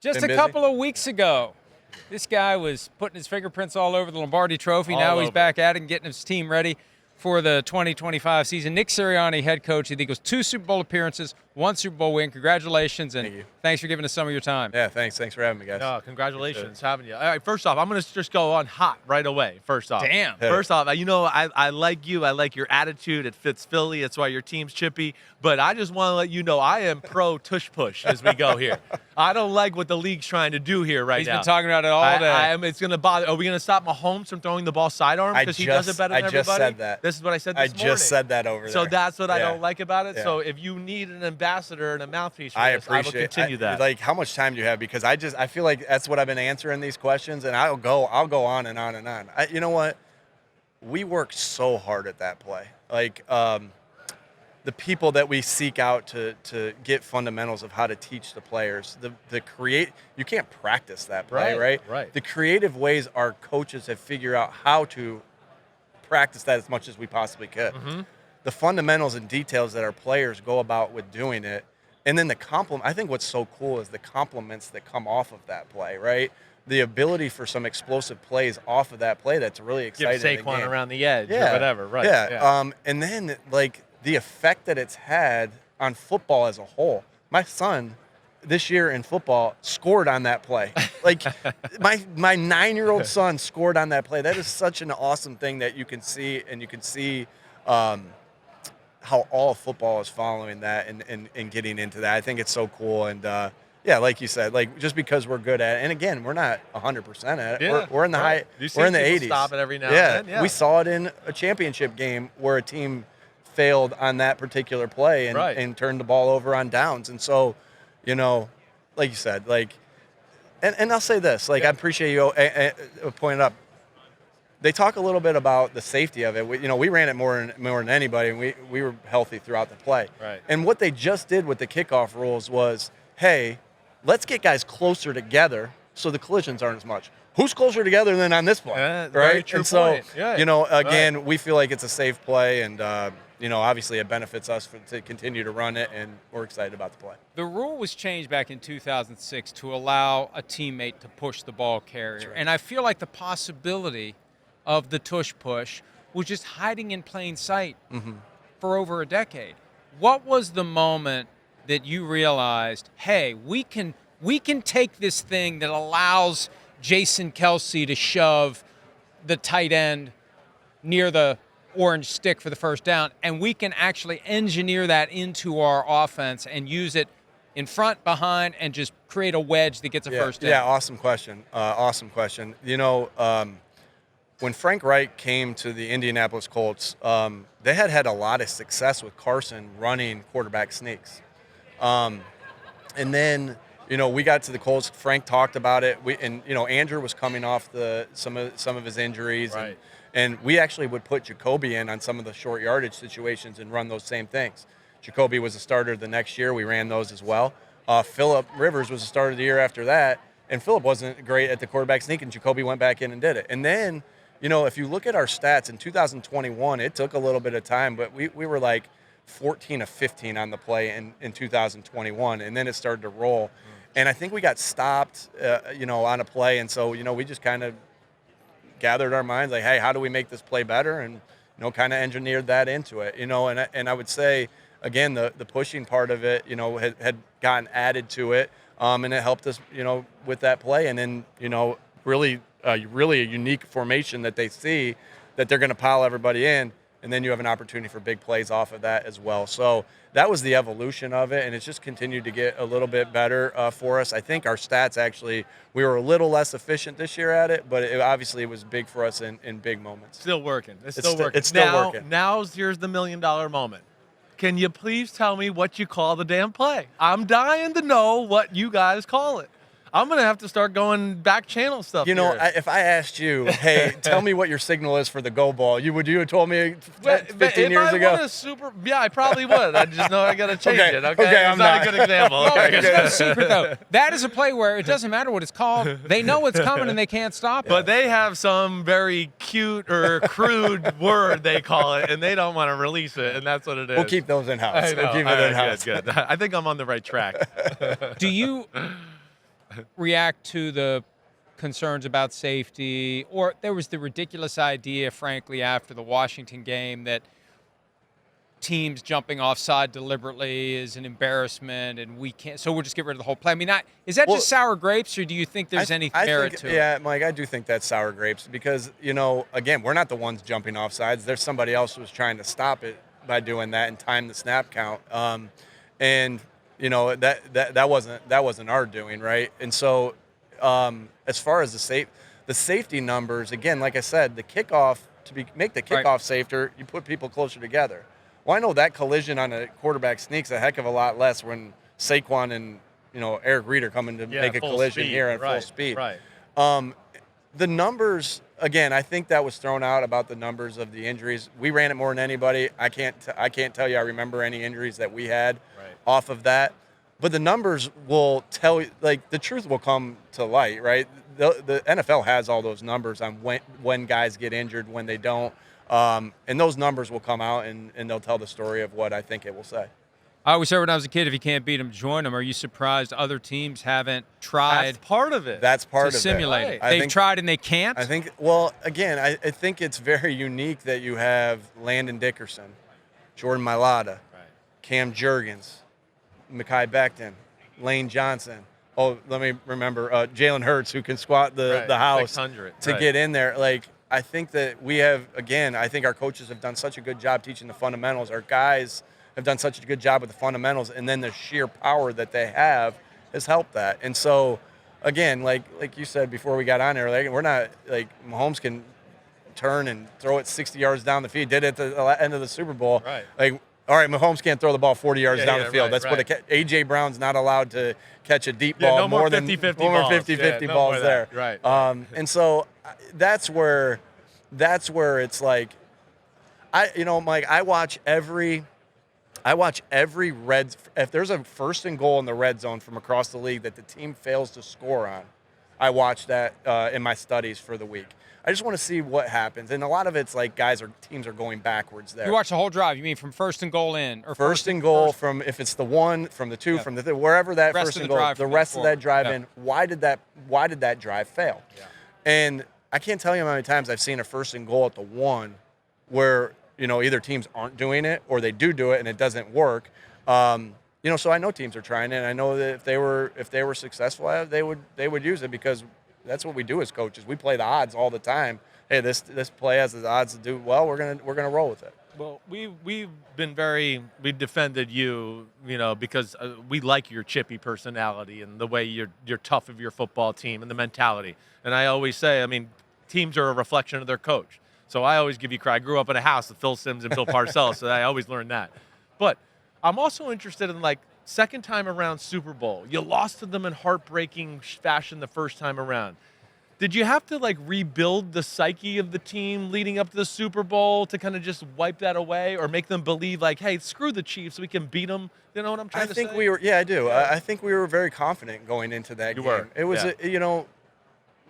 Just a couple of weeks ago, this guy was putting his fingerprints all over the Lombardi Trophy. Now he's back at it and getting his team ready for the 2025 season. Nick Sirianni, head coach of the Eagles, 2 Super Bowl appearances, 1 Super Bowl win. Congratulations, and thanks for giving us some of your time. Yeah, thanks. Thanks for having me, guys. No, congratulations having you. All right, first off, I'm going to just go on hot right away, first off. Damn. First off, I like you. I like your attitude. It fits Philly. It's why your team's chippy. But I just want to let you know I am pro tush push as we go here. I don't like what the league's trying to do here right now. He's been talking about it all day. It's going to bother. Are we going to stop Mahomes from throwing the ball sidearm because he does it better than everybody? I just said that. This is what I said this morning. I just said that over there. So that's what I don't like about it. Yeah. So if you need an ambassador and a mouthpiece for this, I will continue that. Like, how much time do you have? Because I feel like that's what I've been answering these questions, and I'll go on and on and on. You know what? We work so hard at that play. Like, the people that we seek out to get fundamentals of how to teach the players, you can't practice that play, right? Right. The creative ways our coaches have figured out how to practice that as much as we possibly could. Mm-hmm. The fundamentals and details that our players go about with doing it, and then I think what's so cool is the compliments that come off of that play, right? The ability for some explosive plays off of that play that's really exciting. Give Saquon around the edge or whatever, right? Yeah. And then, like, the effect that it's had on football as a whole. My son this year in football scored on that play. Like, my 9-year-old son scored on that play. That is such an awesome thing that you can see, and you can see how all football is following that and getting into that. I think it's so cool. And yeah, like you said, like, just because we're good at it, and again, we're not 100% at it. Yeah, we're in the high. We're in the 80s. Stop it every now and then. Yeah, we saw it in a championship game where a team failed on that particular play and turned the ball over on downs. And so, you know, like you said, like, and I'll say this, like, I appreciate you pointing up. They talk a little bit about the safety of it. We ran it more than anybody, and we were healthy throughout the play. Right. And what they just did with the kickoff rules was, hey, let's get guys closer together so the collisions aren't as much. Who's closer together than on this play, right? Very true and so, point. Yeah. Again, we feel like it's a safe play, and obviously it benefits us to continue to run it, and we're excited about the play. The rule was changed back in 2006 to allow a teammate to push the ball carrier. Right. And I feel like the possibility of the tush push was just hiding in plain sight for over a decade. What was the moment that you realized, hey, we can take this thing that allows Jason Kelce to shove the tight end near the orange stick for the first down, and we can actually engineer that into our offense and use it in front, behind, and just create a wedge that gets a first down? Yeah, awesome question. When Frank Reich came to the Indianapolis Colts, they had a lot of success with Carson running quarterback sneaks. And then, we got to the Colts. Frank talked about it. Andrew was coming off some of his injuries. Right. And we actually would put Jacoby in on some of the short yardage situations and run those same things. Jacoby was a starter the next year. We ran those as well. Phillip Rivers was a starter the year after that. And Phillip wasn't great at the quarterback sneak, and Jacoby went back in and did it. And then, if you look at our stats in 2021, it took a little bit of time, but we were like 14 of 15 on the play in 2021, and then it started to roll. And I think we got stopped, on a play, and so, we just kind of gathered our minds, like, hey, how do we make this play better? And, kind of engineered that into it, and I would say, again, the pushing part of it, had gotten added to it, and it helped us, with that play. And then, really a unique formation that they see that they're going to pile everybody in, and then you have an opportunity for big plays off of that as well. So that was the evolution of it, and it's just continued to get a little bit better for us. I think our stats actually, we were a little less efficient this year at it, but it was big for us in big moments. Still working. It's still working. It's still working. Here's the $1 million moment. Can you please tell me what you call the damn play? I'm dying to know what you guys call it. I'm going to have to start going back channel stuff here. If I asked you, hey, tell me what your signal is for the go ball, you have told me 15 years ago? I probably would. I just know I got to change it. Okay, it's I'm not a good example. There's no secret, though. That is a play where it doesn't matter what it's called. They know it's coming, and they can't stop it. But they have some very cute or crude word they call it, and they don't want to release it, and that's what it is. We'll keep those in-house. We'll keep it in-house. Good. I think I'm on the right track. Do you react to the concerns about safety? Or there was the ridiculous idea, frankly, after the Washington game that teams jumping offside deliberately is an embarrassment, and we can't. So we'll just get rid of the whole play. I mean, is that just sour grapes, or do you think there's any merit to it? Yeah, Mike, I do think that's sour grapes because again, we're not the ones jumping offsides. There's somebody else who was trying to stop it by doing that and time the snap count. And that wasn't our doing, right? And so as far as the safety numbers, again, like I said, the kickoff make the kickoff safer, you put people closer together. Well, I know that collision on a quarterback sneaks a heck of a lot less when Saquon and Eric Reed are coming to make a collision here at full speed. Right. The numbers, again, I think that was thrown out about the numbers of the injuries. We ran it more than anybody. I can't tell you I remember any injuries that we had off of that. But the numbers will tell you, like, the truth will come to light, right? The NFL has all those numbers on when guys get injured, when they don't. And those numbers will come out, and they'll tell the story of what I think it will say. I always said when I was a kid, if you can't beat them, join them. Are you surprised other teams haven't tried? That's part of it. That's part of it. To simulate it. Right. They've tried and they can't? I think, well, again, I think it's very unique that you have Landon Dickerson, Jordan Mailata, Cam Jurgens, Mekhi Becton, Lane Johnson. Oh, let me remember, Jalen Hurts, who can squat the house to get in there. Like, I think that we have, again, I think our coaches have done such a good job teaching the fundamentals. Our guys have done such a good job with the fundamentals, and then the sheer power that they have has helped that. And so, again, like you said before we got on there, like, we're not, like, Mahomes can turn and throw it 60 yards down the field. Did it at the end of the Super Bowl. Right. Like, all right, Mahomes can't throw the ball 40 yards down the field. That's what A.J. Brown's not allowed to catch a deep ball more than 50-50 balls there. Right. And so that's where it's like, Mike, I watch every if there's a first and goal in the red zone from across the league that the team fails to score on, I watch that in my studies for the week. I just want to see what happens. And a lot of it's like teams are going backwards there. You watch the whole drive. You mean from first and goal in? Or first and goal from, if it's the one, from the two, from the wherever that first and goal, the rest of that drive in, why did that drive fail? Yeah. And I can't tell you how many times I've seen a first and goal at the one where, either teams aren't doing it or they do it and it doesn't work. So I know teams are trying it, and I know that if they were successful at it, they would use it because that's what we do as coaches. We play the odds all the time. Hey, this play has the odds to do well. We're gonna roll with it. Well, we've we defended you, because we like your chippy personality and the way you're tough of your football team and the mentality. And I always say, teams are a reflection of their coach. So I always give you credit. I grew up in a house with Phil Simms and Bill Parcells, so I always learned that. But I'm also interested in, like, second time around Super Bowl. You lost to them in heartbreaking fashion the first time around. Did you have to, like, rebuild the psyche of the team leading up to the Super Bowl to kind of just wipe that away or make them believe, like, hey, screw the Chiefs, we can beat them? You know what I'm trying to say? I do. Yeah. I think we were very confident going into that game. Were. It was,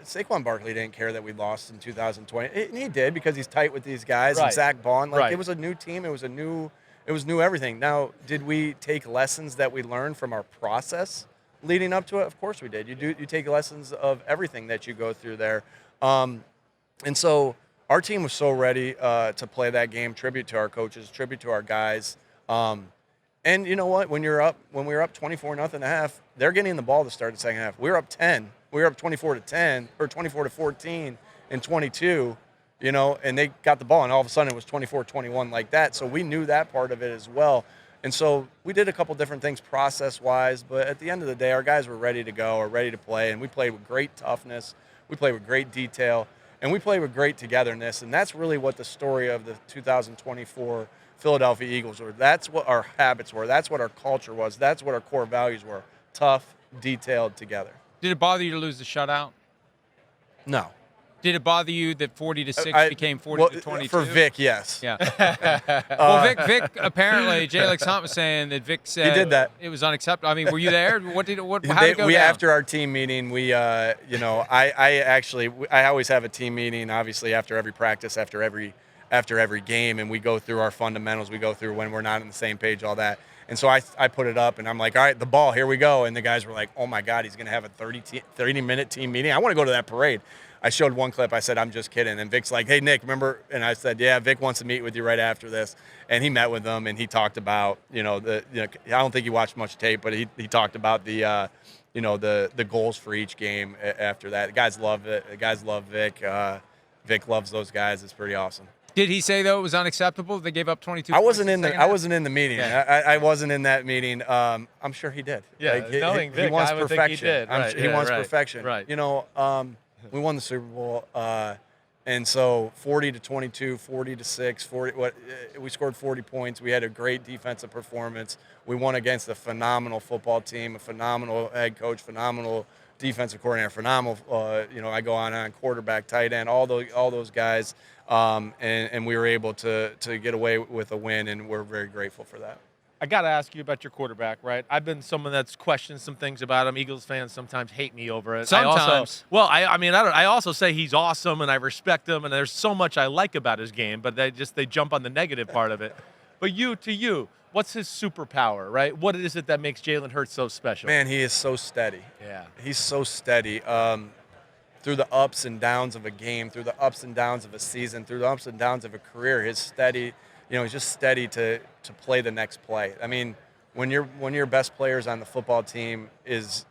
Saquon Barkley didn't care that we lost in 2020. And he did because he's tight with these guys. And Zach Bond. It was a new team. It was new everything. Now, did we take lessons that we learned from our process leading up to it? Of course we did. You take lessons of everything that you go through there. And so our team was so ready to play that game. Tribute to our coaches, tribute to our guys. And you know what? When we were up 24-0 at half, they're getting the ball to start the second half. We were up 10. We were up 24-10 or 24-14 and 22. And they got the ball, and all of a sudden it was 24-21 like that. So we knew that part of it as well. And so we did a couple different things process-wise, but at the end of the day, our guys were ready to go or ready to play, and we played with great toughness. We played with great detail, and we played with great togetherness, and that's really what the story of the 2024 Philadelphia Eagles were. That's what our habits were. That's what our culture was. That's what our core values were. Tough, detailed, together. Did it bother you to lose the shutout? No. Did it bother you that 40-6 became 40-22? For Vic, yes. Yeah. Well, Vic apparently, Jay Hunt was saying that Vic said he did that. It was unacceptable. Were you there? How did it go down? After our team meeting, I always have a team meeting, obviously, after every practice, after every game, and we go through our fundamentals. We go through when we're not on the same page, all that. And so I put it up, and I'm like, all right, the ball, here we go. And the guys were like, oh, my God, he's going to have a 30-minute team meeting. I want to go to that parade. I showed one clip. I said, I'm just kidding. And Vic's like, hey, Nick, remember? And I said, yeah, Vic wants to meet with you right after this. And he met with them, and he talked about, I don't think he watched much tape, but he talked about the goals for each game after that. The guys love it. The guys love Vic. Vic loves those guys. It's pretty awesome. Did he say, though, it was unacceptable? They gave up 22 I wasn't points in the meeting. Yeah. I wasn't in that meeting. I'm sure he did. Yeah, knowing Vic, he wants I would perfection. think he did. Right, He wants right, perfection. Right. We won the Super Bowl, and so 40-22, 40-6, we scored 40 points. We had a great defensive performance. We won against a phenomenal football team, a phenomenal head coach, phenomenal defensive coordinator, phenomenal. I go on quarterback, tight end, all those guys, and we were able to get away with a win, and we're very grateful for that. I got to ask you about your quarterback, right? I've been someone that's questioned some things about him. Eagles fans sometimes hate me over it. Sometimes. I also say he's awesome and I respect him, and there's so much I like about his game, but they jump on the negative part of it. But to you, what's his superpower, right? What is it that makes Jalen Hurts so special? Man, he is so steady. Yeah. He's so steady. Through the ups and downs of a game, through the ups and downs of a season, through the ups and downs of a career, he's steady. He's just steady to play the next play. I mean, when your best players on the football team is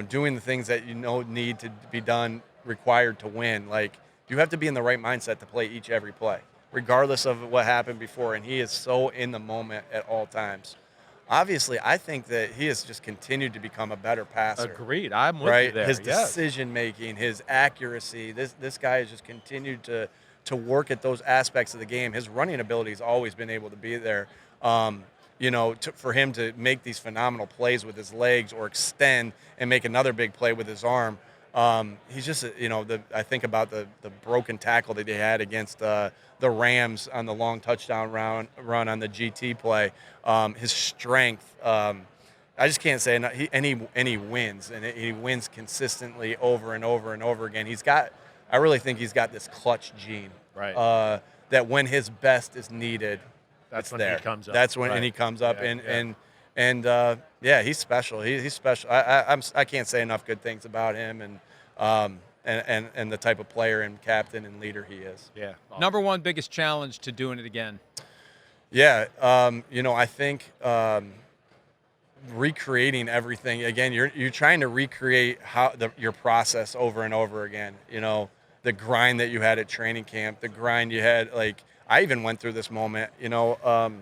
doing the things that need to be done, required to win, like, you have to be in the right mindset to play every play, regardless of what happened before. And he is so in the moment at all times. Obviously, I think that he has just continued to become a better passer. Agreed. I'm with you there. His decision making, his accuracy. This guy has just continued to work at those aspects of the game. His running ability has always been able to be there. For him to make these phenomenal plays with his legs or extend and make another big play with his arm. He's just, I think about the broken tackle that he had against the Rams on the long touchdown run on the GT play. His strength, I just can't say enough. He wins, and he wins consistently over and over and over again. I really think he's got this clutch gene, right? That when his best is needed, that's when there. He comes up. That's when right. and he comes up, yeah. He's special. He's special. I can't say enough good things about him, and the type of player and captain and leader he is. Yeah. Awesome. Number one biggest challenge to doing it again. Yeah. I think recreating everything again. You're trying to recreate your process over and over again. The grind that you had at training camp, the grind you had. Like, I even went through this moment. When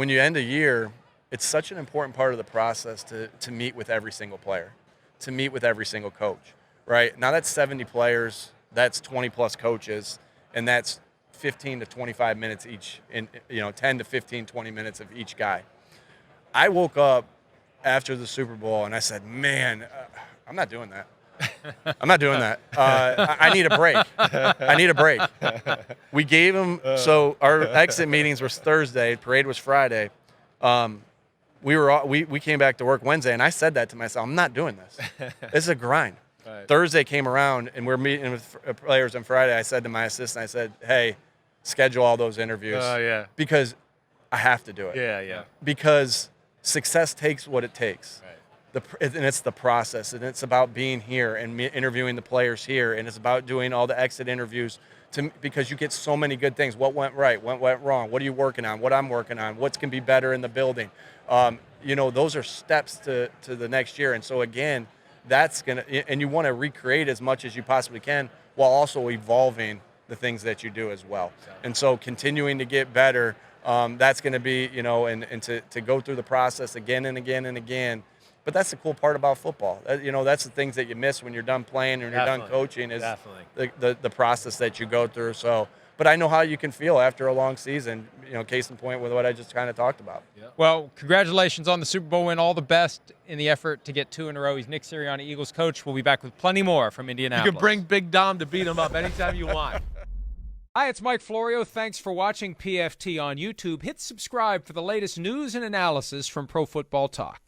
you end a year, it's such an important part of the process to meet with every single player, to meet with every single coach. Right now, that's 70 players, that's 20 plus coaches, and that's 15 to 25 minutes each. 10 to 15, 20 minutes of each guy. I woke up after the Super Bowl and I said, man, I'm not doing that. I'm not doing that. I need a break. I need a break. We gave him, so our exit meetings was Thursday, parade was Friday. We came back to work Wednesday, and I said that to myself, I'm not doing this. This is a grind. Right. Thursday came around, and we're meeting with players on Friday. I said to my assistant, I said, hey, schedule all those interviews. Yeah. Because I have to do it. Yeah. Because success takes what it takes. Right. And it's the process, and it's about being here and interviewing the players here, and it's about doing all the exit interviews because you get so many good things. What went right? What went wrong? What are you working on? What I'm working on? What can be better in the building? Those are steps to the next year. And so again, and you want to recreate as much as you possibly can while also evolving the things that you do as well. And so continuing to get better, that's going to be, and to go through the process again and again and again. But that's the cool part about football. That's the things that you miss when you're done playing and you're done coaching is the process that you go through. So, but I know how you can feel after a long season, case in point with what I just kind of talked about. Yeah. Well, congratulations on the Super Bowl win. All the best in the effort to get 2 in a row. He's Nick Sirianni, Eagles coach. We'll be back with plenty more from Indianapolis. You can bring Big Dom to beat him up anytime you want. Hi, it's Mike Florio. Thanks for watching PFT on YouTube. Hit subscribe for the latest news and analysis from Pro Football Talk.